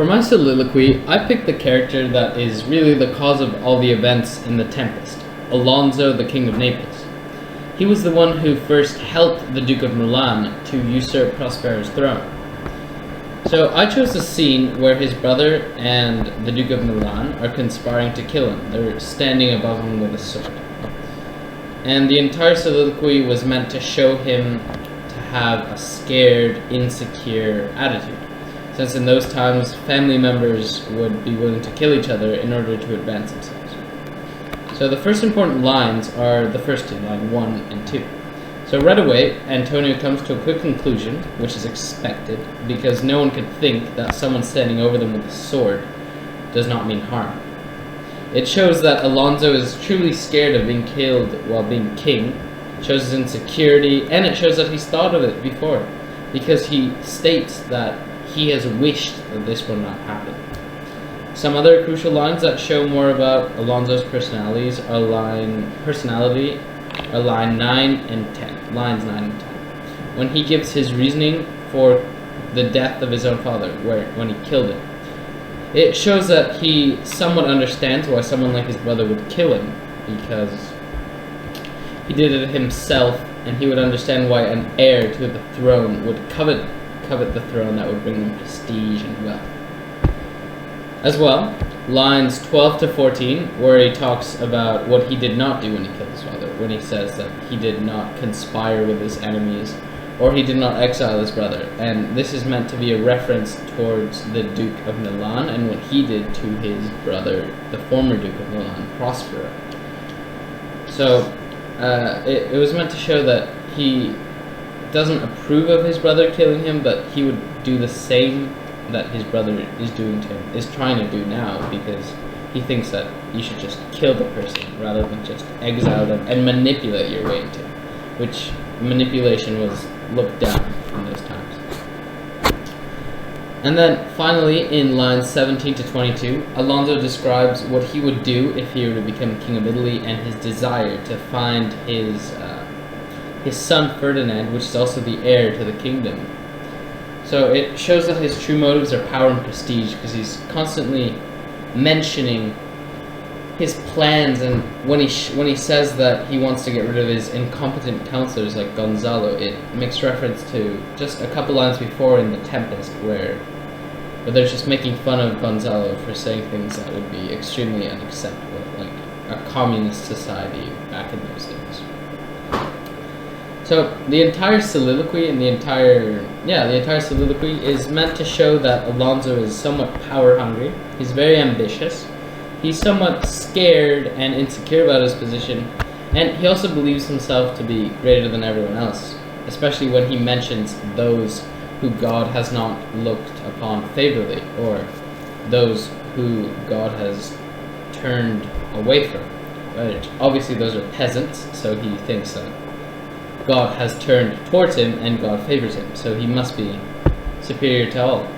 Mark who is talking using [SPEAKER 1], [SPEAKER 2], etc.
[SPEAKER 1] For my soliloquy, I picked the character that is really the cause of all the events in The Tempest, Alonso, the King of Naples. He was the one who first helped the Duke of Milan to usurp Prospero's throne. So I chose a scene where his brother and the Duke of Milan are conspiring to kill him. They're standing above him with a sword. And the entire soliloquy was meant to show him to have a scared, insecure attitude, since in those times family members would be willing to kill each other in order to advance themselves. So the first important lines are the first two, line 1 and 2. So right away, Antonio comes to a quick conclusion, which is expected, because no one could think that someone standing over them with a sword does not mean harm. It shows that Alonso is truly scared of being killed while being king. It shows his insecurity, and it shows that he's thought of it before, because he states that he has wished that this would not happen. Some other crucial lines that show more about Alonso's personalities are line 9 and 10. Lines 9 and 10. When he gives his reasoning for the death of his own father, when he killed him. It shows that he somewhat understands why someone like his brother would kill him, because he did it himself, and he would understand why an heir to the throne would covet the throne that would bring him prestige and wealth. As well, lines 12 to 14, where he talks about what he did not do when he killed his father, when he says that he did not conspire with his enemies, or he did not exile his brother, and this is meant to be a reference towards the Duke of Milan and what he did to his brother, the former Duke of Milan, Prospero. So, it was meant to show that he doesn't approve of his brother killing him, but he would do the same that his brother is trying to do now, because he thinks that you should just kill the person rather than just exile them and manipulate your way into it, which manipulation was looked down in those times. And then finally, in lines 17 to 22, Alonso describes what he would do if he were to become king of Italy, and his desire to find his son Ferdinand, which is also the heir to the kingdom. So it shows that his true motives are power and prestige, because he's constantly mentioning his plans, and when he says that he wants to get rid of his incompetent counselors like Gonzalo, it makes reference to just a couple lines before in The Tempest, where they're just making fun of Gonzalo for saying things that would be extremely unacceptable, like a communist society back in those days. So the entire soliloquy is meant to show that Alonso is somewhat power hungry. He's very ambitious. He's somewhat scared and insecure about his position, and he also believes himself to be greater than everyone else, especially when he mentions those who God has not looked upon favorably, or those who God has turned away from. Right? Obviously those are peasants, so he thinks that God has turned towards him and God favors him, so he must be superior to all.